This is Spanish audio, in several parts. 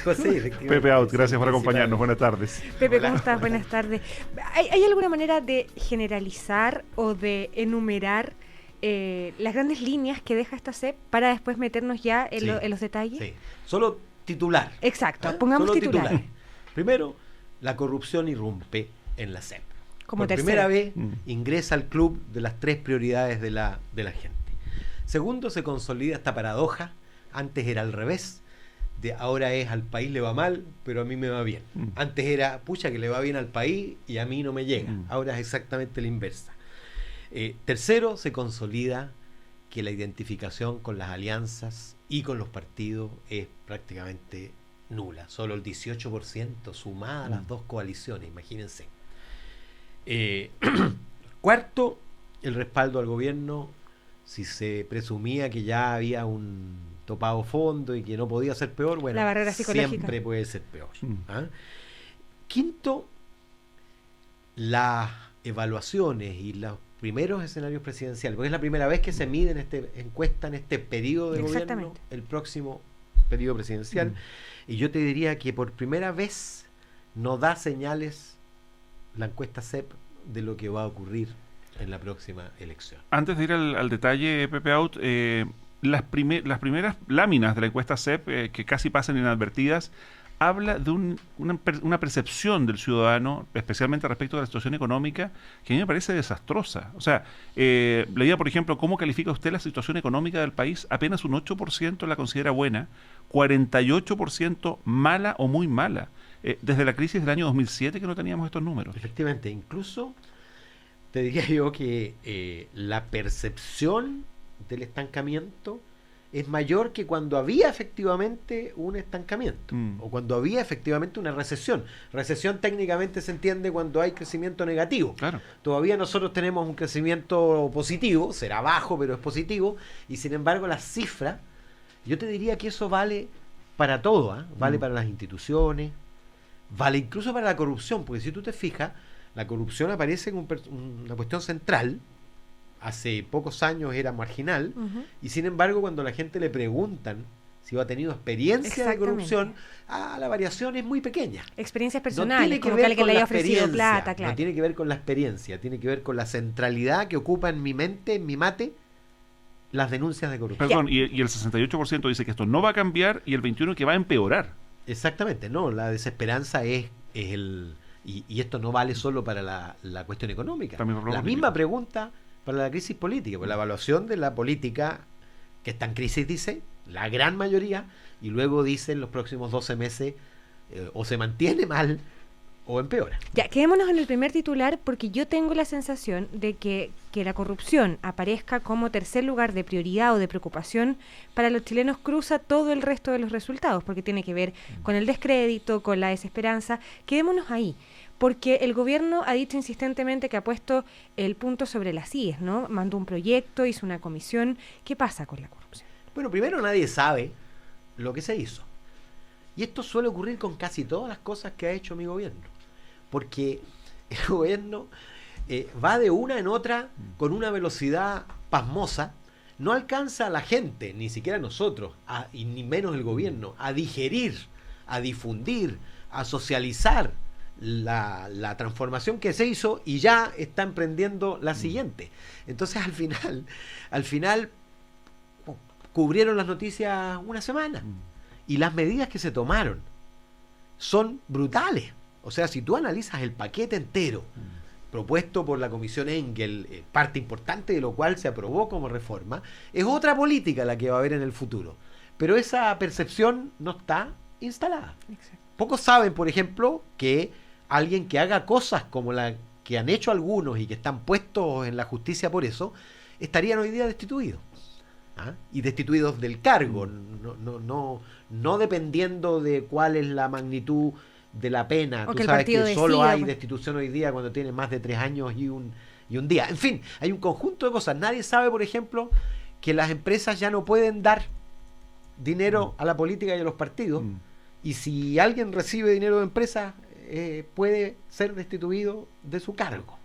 José, efectivamente. Pepe Out, gracias por Sí, acompañarnos. Buenas tardes. Pepe, Hola. ¿cómo estás? Buenas tardes. ¿Hay alguna manera de generalizar o de enumerar las grandes líneas que deja esta CEP para después meternos ya en, Sí, en los detalles? Sí. Solo titular. Exacto, pongamos Solo titular. Primero, la corrupción irrumpe en la CEP. Como Por tercero. primera vez Mm. ingresa al club de las 3 prioridades de la gente. Segundo, se consolida esta paradoja. Antes era al revés. Ahora es al país le va mal, pero a mí me va bien. Mm. Antes era, pucha, que le va bien al país y a mí no me llega. Mm. Ahora es exactamente la inversa. Tercero, se consolida que la identificación con las alianzas y con los partidos es prácticamente nula. Solo el 18% sumada a las dos coaliciones, imagínense. Cuarto, el respaldo al gobierno. Si se presumía que ya había un topado fondo y que no podía ser peor, bueno, La barrera psicológica. siempre puede ser peor. Mm. ¿Ah? Quinto, las evaluaciones y los primeros escenarios presidenciales, porque es la primera vez que se mide en encuesta en este periodo de gobierno, Exactamente. el próximo periodo presidencial, y yo te diría que por primera vez no da señales la encuesta CEP de lo que va a ocurrir en la próxima elección. Antes de ir al detalle, Pepe Out, las primeras láminas de la encuesta CEP, que casi pasan inadvertidas, habla de una percepción del ciudadano, especialmente respecto de la situación económica, que a mí me parece desastrosa. O sea, leía, por ejemplo, cómo califica usted la situación económica del país. Apenas un 8% la considera buena, 48% mala o muy mala. Desde la crisis del año 2007 que no teníamos estos números. Efectivamente, incluso te diría yo que la percepción del estancamiento es mayor que cuando había efectivamente un estancamiento o cuando había efectivamente una recesión. Recesión técnicamente se entiende cuando hay crecimiento negativo. Claro. Todavía nosotros tenemos un crecimiento positivo, será bajo pero es positivo, y sin embargo las cifras, yo te diría que eso vale para todo, ¿eh? Vale para las instituciones, vale incluso para la corrupción, porque si tú te fijas, la corrupción aparece como una cuestión central. Hace pocos años era marginal, y sin embargo cuando la gente le preguntan si ha tenido experiencia de corrupción, la variación es muy pequeña. Experiencias personales, no como que alguien le haya ofrecido plata, claro. No tiene que ver con la experiencia, tiene que ver con la centralidad que ocupa en mi mente, en mi mate, las denuncias de corrupción. Perdón, y el 68% dice que esto no va a cambiar y el 21% que va a empeorar. Exactamente, no, la desesperanza es el... Y esto no vale solo para la cuestión económica. La misma pregunta para la crisis política, por la evaluación de la política que está en crisis, dice la gran mayoría, y luego dice en los próximos 12 meses o se mantiene mal o empeora. Ya, quedémonos en el primer titular, porque yo tengo la sensación de que la corrupción aparezca como tercer lugar de prioridad o de preocupación para los chilenos cruza todo el resto de los resultados, porque tiene que ver con el descrédito, con la desesperanza. Quedémonos ahí. Porque el gobierno ha dicho insistentemente que ha puesto el punto sobre las IES, ¿no? Mandó un proyecto, hizo una comisión. ¿Qué pasa con la corrupción? Bueno, primero nadie sabe lo que se hizo. Y esto suele ocurrir con casi todas las cosas que ha hecho mi gobierno. Porque el gobierno va de una en otra con una velocidad pasmosa. No alcanza a la gente, ni siquiera nosotros, y ni menos el gobierno, a digerir, a difundir, a socializar la transformación que se hizo, y ya está emprendiendo la siguiente. Entonces al final cubrieron las noticias una semana, y las medidas que se tomaron son brutales. O sea, si tú analizas el paquete entero propuesto por la Comisión Engel, parte importante de lo cual se aprobó como reforma, es otra política la que va a haber en el futuro, pero esa percepción no está instalada. Exacto. Pocos saben, por ejemplo, que alguien que haga cosas como la que han hecho algunos y que están puestos en la justicia por eso, estarían hoy día destituidos. Y destituidos del cargo, no dependiendo de cuál es la magnitud de la pena. Tú sabes que solo hay destitución hoy día cuando tiene más de 3 años y un día. En fin, hay un conjunto de cosas. Nadie sabe, por ejemplo, que las empresas ya no pueden dar dinero a la política y a los partidos. Y si alguien recibe dinero de empresas, puede ser destituido de su cargo.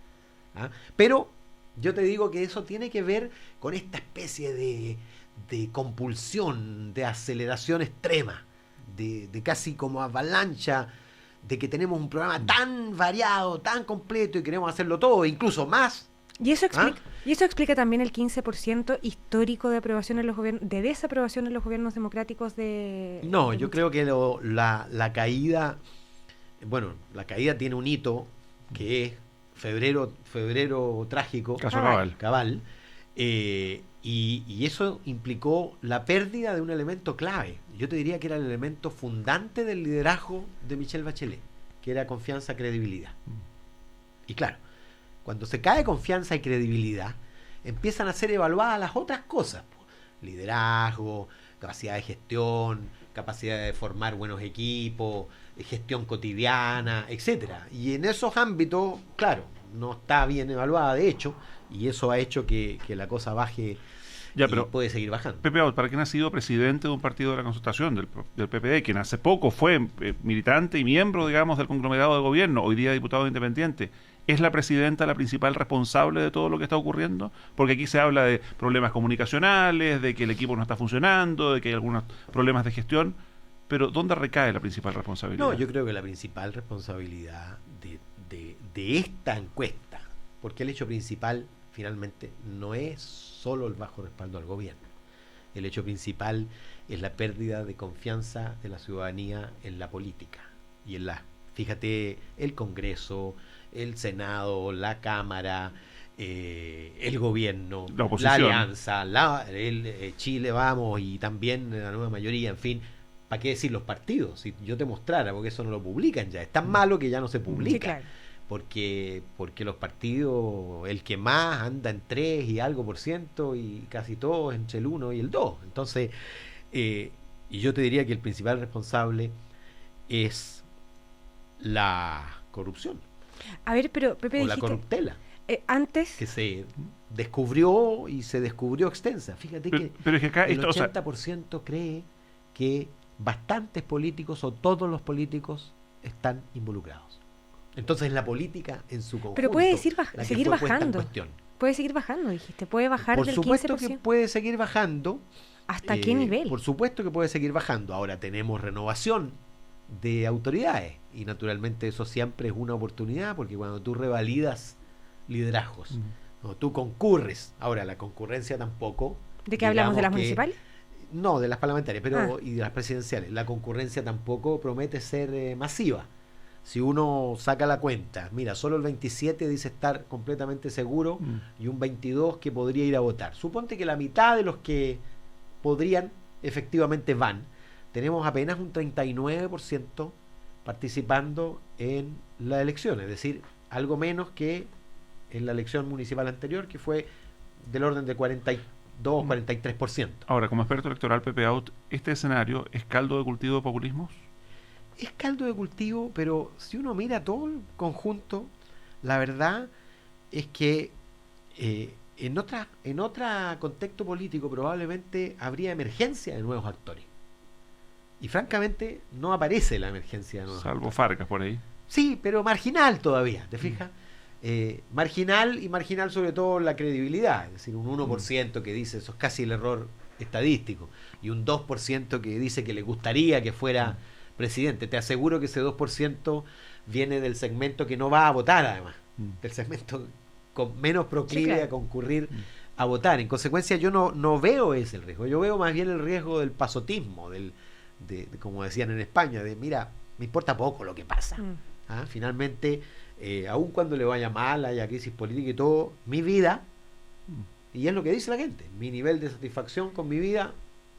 Pero yo te digo que eso tiene que ver con esta especie de compulsión, de aceleración extrema de casi como avalancha, de que tenemos un programa tan variado, tan completo y queremos hacerlo todo, incluso más. Y eso explica también el 15% histórico de aprobación en los gobiernos, de desaprobación en los gobiernos democráticos de... No, yo creo que la caída, bueno, la caída tiene un hito que es febrero trágico, Caso Cabal. Cabal, y eso implicó la pérdida de un elemento clave. Yo te diría que era el elemento fundante del liderazgo de Michelle Bachelet, que era confianza, credibilidad. Y claro, cuando se cae confianza y credibilidad, empiezan a ser evaluadas las otras cosas. Liderazgo, capacidad de gestión, capacidad de formar buenos equipos, gestión cotidiana, etcétera. Y en esos ámbitos, claro, no está bien evaluada, de hecho, y eso ha hecho que la cosa baje. Ya, y pero puede seguir bajando. Pepe Out, para quien ha sido presidente de un partido de la Concertación, del PPD, quien hace poco fue militante y miembro, digamos, del conglomerado de gobierno, hoy día diputado independiente, ¿es la presidenta la principal responsable de todo lo que está ocurriendo? Porque aquí se habla de problemas comunicacionales, de que el equipo no está funcionando, de que hay algunos problemas de gestión, pero ¿dónde recae la principal responsabilidad? No, yo creo que la principal responsabilidad de esta encuesta, porque el hecho principal finalmente no es solo el bajo respaldo al gobierno. El hecho principal es la pérdida de confianza de la ciudadanía en la política y fíjate, el Congreso, el Senado, la Cámara, el gobierno, la alianza, el Chile Vamos y también la nueva mayoría, en fin, ¿para qué decir los partidos? Si yo te mostrara, porque eso no lo publican ya, es tan malo que ya no se publica. Sí, claro. Porque los partidos, el que más anda en 3 y algo por ciento y casi todos entre el 1 y el 2. Entonces, y yo te diría que el principal responsable es la corrupción. A ver, pero Pepe, o la corruptela. Antes... Que se descubrió extensa. Fíjate pero es que acá el 80% cree que bastantes políticos o todos los políticos están involucrados. Entonces la política en su conjunto. Pero puede seguir bajando. Puede seguir bajando, dijiste. Puede bajar del 15%. Por supuesto que puede seguir bajando. ¿Hasta qué nivel? Por supuesto que puede seguir bajando. Ahora tenemos renovación de autoridades y naturalmente eso siempre es una oportunidad porque cuando tú revalidas liderazgos, cuando tú concurres, ahora la concurrencia tampoco. ¿De qué hablamos? ¿De las municipales? No, de las parlamentarias, pero y de las presidenciales. La concurrencia tampoco promete ser masiva. Si uno saca la cuenta, mira, solo el 27 dice estar completamente seguro y un 22 que podría ir a votar. Suponte que la mitad de los que podrían efectivamente van. Tenemos apenas un 39% participando en la elección, es decir, algo menos que en la elección municipal anterior, que fue del orden de 42-43%. Ahora, como experto electoral, Pepe Out, ¿este escenario es caldo de cultivo de populismos? Es caldo de cultivo, pero si uno mira todo el conjunto, la verdad es que en otro contexto político probablemente habría emergencia de nuevos actores. Y francamente no aparece la emergencia de nuevos actores. Salvo Farcas por ahí. Sí, pero marginal todavía, ¿te fijas? Marginal sobre todo la credibilidad, es decir, un 1% que dice, eso es casi el error estadístico, y un 2% que dice que le gustaría que fuera presidente. Te aseguro que ese 2% viene del segmento que no va a votar, además, del segmento con menos proclive a concurrir a votar. En consecuencia, yo no veo ese el riesgo, yo veo más bien el riesgo del pasotismo, de como decían en España, de mira, me importa poco lo que pasa. Finalmente, aun cuando le vaya mal, haya crisis política y todo, mi vida, y es lo que dice la gente, mi nivel de satisfacción con mi vida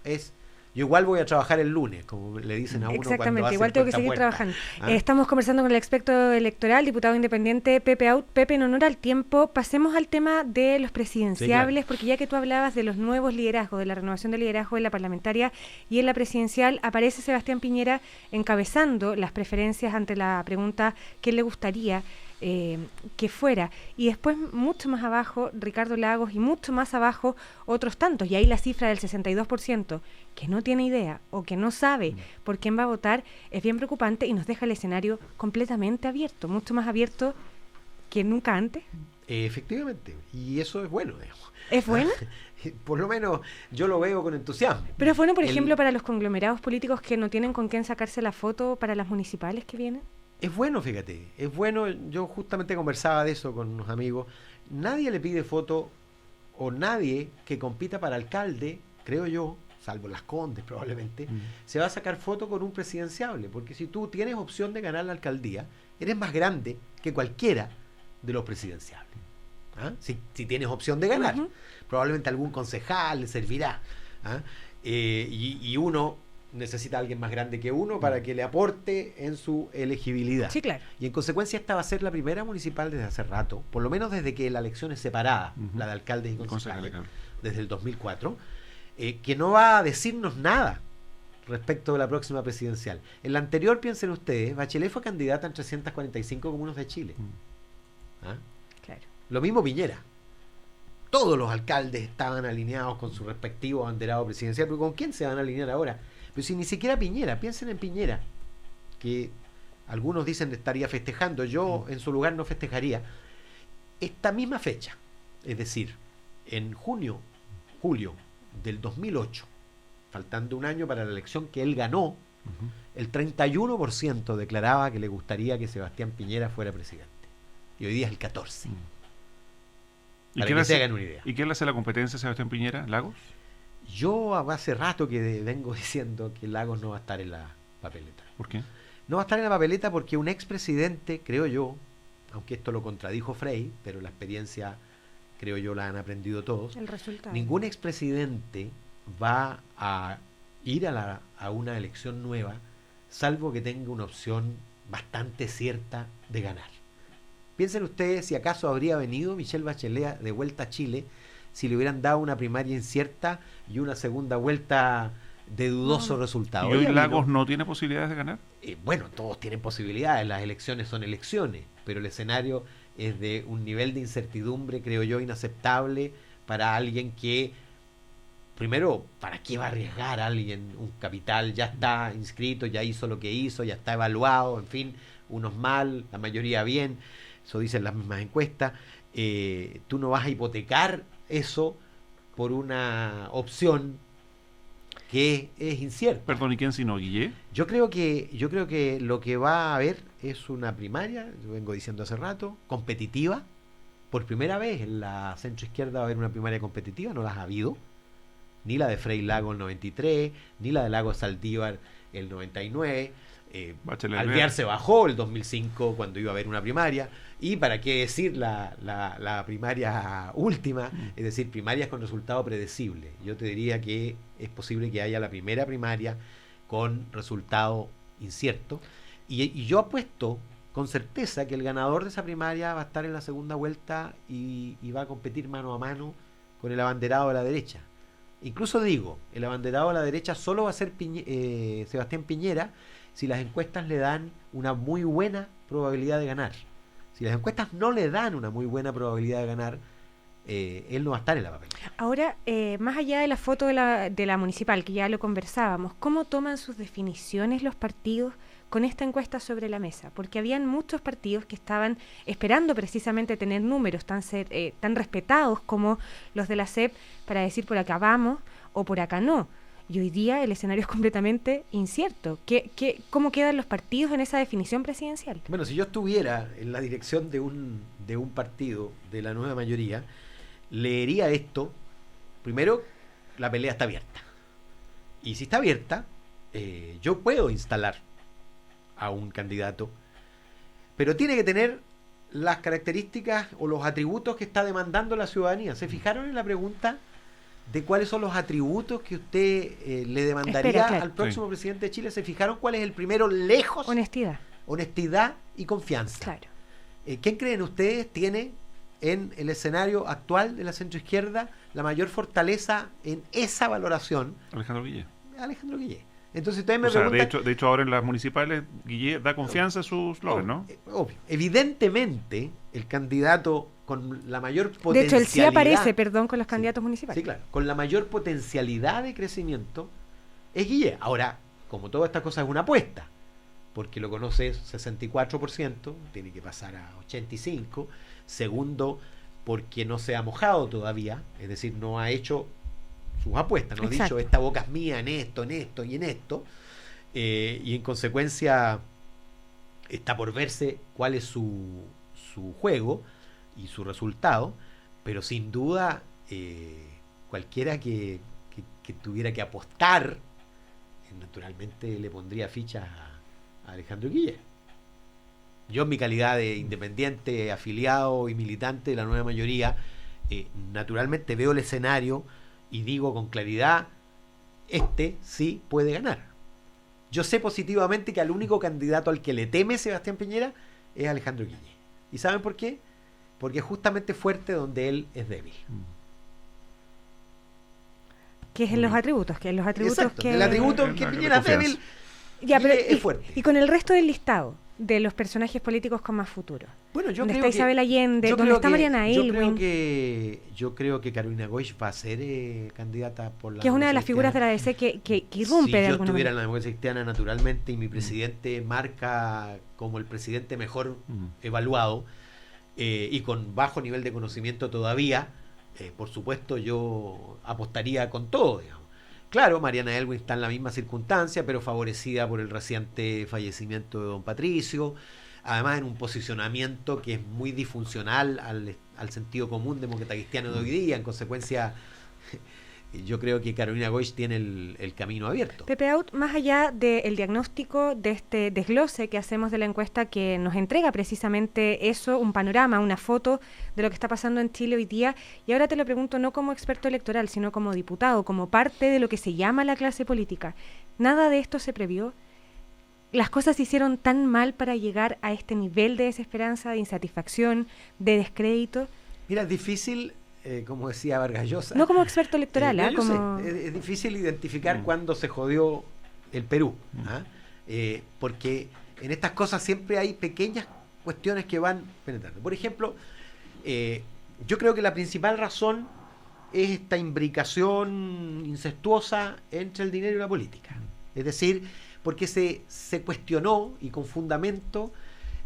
es... Yo igual voy a trabajar el lunes, como le dicen a uno. Exactamente, igual tengo que seguir trabajando. Estamos conversando con el experto electoral, diputado independiente Pepe Out. Pepe, en honor al tiempo, pasemos al tema de los presidenciables, sí, claro. Porque ya que tú hablabas de los nuevos liderazgos, de la renovación del liderazgo en la parlamentaria y en la presidencial, aparece Sebastián Piñera encabezando las preferencias ante la pregunta ¿qué le gustaría que fuera? Y después mucho más abajo Ricardo Lagos y mucho más abajo otros tantos, y ahí la cifra del 62% que no tiene idea o que no sabe por quién va a votar es bien preocupante y nos deja el escenario completamente abierto, mucho más abierto que nunca antes. Efectivamente, y eso es bueno, digamos. ¿Es bueno? Por lo menos yo lo veo con entusiasmo. Pero es bueno, por El- ejemplo, para los conglomerados políticos que no tienen con quién sacarse la foto para las municipales que vienen. Es bueno, fíjate, es bueno. Yo justamente conversaba de eso con unos amigos. Nadie le pide foto, o nadie que compita para alcalde, creo yo, salvo Las Condes probablemente, se va a sacar foto con un presidenciable, porque si tú tienes opción de ganar la alcaldía, eres más grande que cualquiera de los presidenciables. ¿Ah? Si tienes opción de ganar, Ujú. probablemente algún concejal le servirá. ¿Ah? Y uno necesita a alguien más grande que uno para que le aporte en su elegibilidad. Sí, claro. Y en consecuencia esta va a ser la primera municipal desde hace rato, por lo menos desde que la elección es separada, Ujú. la de alcaldes y Concejales, concejales, claro. desde el 2004, que no va a decirnos nada respecto de la próxima presidencial. En la anterior, piensen ustedes, Bachelet fue candidata en 345 comunas de Chile. ¿Ah? Claro. Lo mismo Piñera. Todos los alcaldes estaban alineados con su respectivo abanderado presidencial, pero ¿con quién se van a alinear ahora? Pero si ni siquiera Piñera, piensen en Piñera, que algunos dicen que estaría festejando, yo en su lugar no festejaría. Esta misma fecha, es decir, en julio del 2008, faltando un año para la elección que él ganó, Ujú. el 31% declaraba que le gustaría que Sebastián Piñera fuera presidente. Y hoy día es el 14%. ¿Y Para quién que hace- se hagan una idea. ¿Y quién le hace la competencia a Sebastián Piñera? ¿Lagos? Yo hace rato que vengo diciendo que Lagos no va a estar en la papeleta. ¿Por qué? No va a estar en la papeleta porque un expresidente, creo yo, aunque esto lo contradijo Frey, pero la experiencia, creo yo, la han aprendido todos, El resultado. ningún expresidente va a ir a una elección nueva, salvo que tenga una opción bastante cierta de ganar. Piensen ustedes si acaso habría venido Michelle Bachelet de vuelta a Chile si le hubieran dado una primaria incierta y una segunda vuelta de dudoso resultado. ¿Y hoy Ella vino- Lagos no tiene posibilidades de ganar? bueno, todos tienen posibilidades, las elecciones son elecciones, pero el escenario es de un nivel de incertidumbre, creo yo, inaceptable para alguien que, primero, ¿para qué va a arriesgar a alguien un capital? Ya está inscrito, ya hizo lo que hizo, ya está evaluado, en fin, unos mal, la mayoría bien, eso dicen las mismas encuestas. Tú no vas a hipotecar eso por una opción que es incierta. Perdón, ¿y quién sino Guillé? Yo creo que lo que va a haber es una primaria, yo vengo diciendo hace rato, competitiva. Por primera vez en la centroizquierda va a haber una primaria competitiva, no las ha habido. Ni la de Frei Lago el 93, ni la de Lago Saldívar el 99. Bachelet Alvear Alvear. se bajó el 2005 cuando iba a haber una primaria. Y para qué decir la primaria última, es decir, primarias con resultado predecible. Yo te diría que es posible que haya la primera primaria con resultado incierto. Y yo apuesto con certeza que el ganador de esa primaria va a estar en la segunda vuelta y va a competir mano a mano con el abanderado de la derecha. Incluso digo, el abanderado de la derecha solo va a ser Sebastián Piñera si las encuestas le dan una muy buena probabilidad de ganar. Si las encuestas no le dan una muy buena probabilidad de ganar, él no va a estar en la papeleta. Ahora, más allá de la foto de la municipal, que ya lo conversábamos, ¿cómo toman sus definiciones los partidos con esta encuesta sobre la mesa? Porque habían muchos partidos que estaban esperando precisamente tener números tan respetados como los de la CEP para decir por acá vamos o por acá no. Y hoy día el escenario es completamente incierto. ¿Cómo quedan los partidos en esa definición presidencial? Bueno, si yo estuviera en la dirección de un partido de la nueva mayoría, leería esto. Primero, la pelea está abierta. Y si está abierta, yo puedo instalar a un candidato, pero tiene que tener las características o los atributos que está demandando la ciudadanía. ¿Se fijaron en la pregunta de cuáles son los atributos que usted le demandaría Espera, claro. al próximo presidente de Chile? ¿Se fijaron cuál es el primero lejos? Honestidad. Honestidad y confianza. Claro. ¿Quién creen ustedes tiene en el escenario actual de la centroizquierda la mayor fortaleza en esa valoración? Alejandro Guillé. Alejandro Guillé. Entonces ustedes me O sea, preguntan... de hecho, ahora en las municipales, Guillé da confianza a sus slogans, ¿no? Obvio. Evidentemente, el candidato con la mayor potencialidad... De hecho, él sí aparece, perdón, con los candidatos municipales. Sí, claro. Con la mayor potencialidad de crecimiento es Guillé. Ahora, como toda esta cosa es una apuesta, porque lo conoce 64%, tiene que pasar a 85%. Segundo, porque no se ha mojado todavía, es decir, no ha hecho sus apuestas, no ha dicho esta boca es mía en esto y en esto, y en consecuencia está por verse cuál es su juego y su resultado, pero sin duda cualquiera que tuviera que apostar, naturalmente le pondría fichas a Alejandro Guille. Yo en mi calidad de independiente, afiliado y militante de la nueva mayoría, naturalmente veo el escenario y digo con claridad, este sí puede ganar. Yo sé positivamente que al único candidato al que le teme Sebastián Piñera es Alejandro Guille. ¿Y saben por qué? Porque es justamente fuerte donde él es débil. Que es en los atributos, que en los atributos. Exacto, que el atributo en que Piñera es débil, ya, pero es fuerte. Y con el resto del listado de los personajes políticos con más futuro. Bueno, yo donde creo está Isabel Allende, donde está Mariana Aylwin. Yo creo que Carolina Goich va a ser candidata por la que es una de las figuras de la DC que irrumpe si de yo alguna estuviera manera. en la democracia cristiana, naturalmente, y mi presidente marca como el presidente mejor evaluado y con bajo nivel de conocimiento todavía, por supuesto yo apostaría con todo, digamos. Claro, Mariana Aylwin está en la misma circunstancia, pero favorecida por el reciente fallecimiento de don Patricio, además en un posicionamiento que es muy disfuncional al sentido común demócrata cristiano de hoy día. En consecuencia, yo creo que Carolina Goich tiene el camino abierto. Pepe Out, más allá del diagnóstico, de este desglose que hacemos de la encuesta que nos entrega precisamente eso, un panorama, una foto de lo que está pasando en Chile hoy día, y ahora te lo pregunto no como experto electoral, sino como diputado, como parte de lo que se llama la clase política. ¿Nada de esto se previó? ¿Las cosas se hicieron tan mal para llegar a este nivel de desesperanza, de insatisfacción, de descrédito? Mira, es difícil, como decía Vargas Llosa. No como experto electoral, no, como... es difícil identificar cuándo se jodió el Perú, porque en estas cosas siempre hay pequeñas cuestiones que van penetrando. Por ejemplo, yo creo que la principal razón es esta imbricación incestuosa entre el dinero y la política. Es decir, porque se cuestionó, y con fundamento,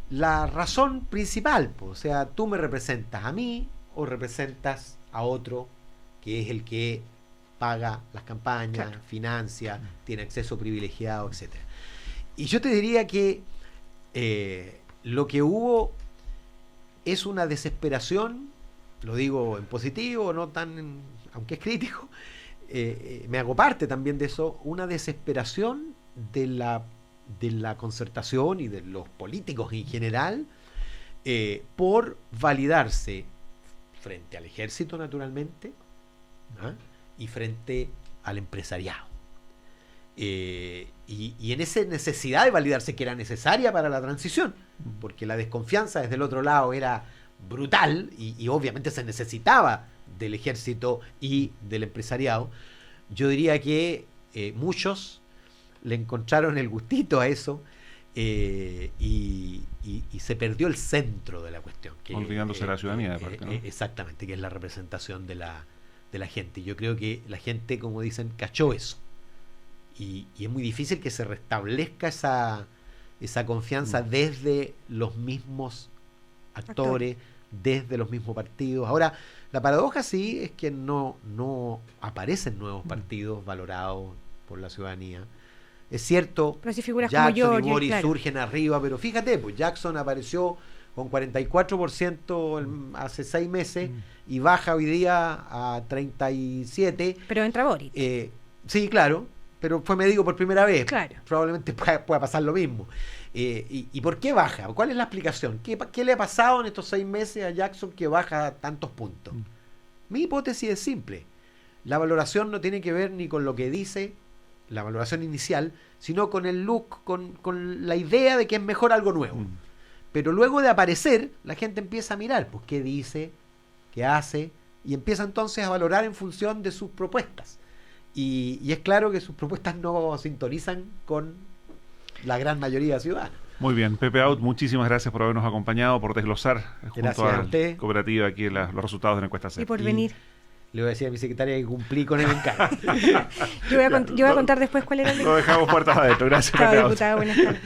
la razón principal. O sea, tú me representas a mí o representas a otro que es el que paga las campañas, claro, financia, tiene acceso privilegiado, etcétera. Y yo te diría que lo que hubo es una desesperación, lo digo en positivo, no tan, aunque es crítico, me hago parte también de eso, una desesperación de la concertación y de los políticos en general por validarse frente al ejército, naturalmente, y frente al empresariado. Y en esa necesidad de validarse, que era necesaria para la transición, porque la desconfianza desde el otro lado era brutal y obviamente se necesitaba del ejército y del empresariado. Yo diría que muchos le encontraron el gustito a eso y se perdió el centro de la cuestión. Olvidándose de la ciudadanía, de parte, ¿no? Exactamente, que es la representación de la gente. Yo creo que la gente, como dicen, cachó eso. Y es muy difícil que se restablezca esa confianza desde los mismos actores, desde los mismos partidos. Ahora, la paradoja sí es que no aparecen nuevos partidos valorados por la ciudadanía. Es cierto, pero si figuras Jackson como y Boris claro, surgen arriba, pero fíjate, pues Jackson apareció con 44% hace 6 meses y baja hoy día a 37%. Pero entra Boris. Sí, claro, pero fue medido por primera vez. Claro. Probablemente pueda pasar lo mismo. ¿Y por qué baja? ¿Cuál es la explicación? ¿Qué le ha pasado en estos 6 meses a Jackson que baja tantos puntos? Mi hipótesis es simple. La valoración no tiene que ver ni con lo que dice la valoración inicial, sino con el look, con la idea de que es mejor algo nuevo. Pero luego de aparecer, la gente empieza a mirar, pues, qué dice, qué hace, y empieza entonces a valorar en función de sus propuestas. Y es claro que sus propuestas no sintonizan con la gran mayoría ciudadana. Muy bien, Pepe Out, muchísimas gracias por habernos acompañado, por desglosar junto a la cooperativa aquí los resultados de la encuesta CEP. Y por venir. Le voy a decir a mi secretaria que cumplí con el encargo. Yo voy a contar después cuál era el... Lo dejamos puertas adentro. Gracias, Chao, Pepe Out. diputada, buenas tardes.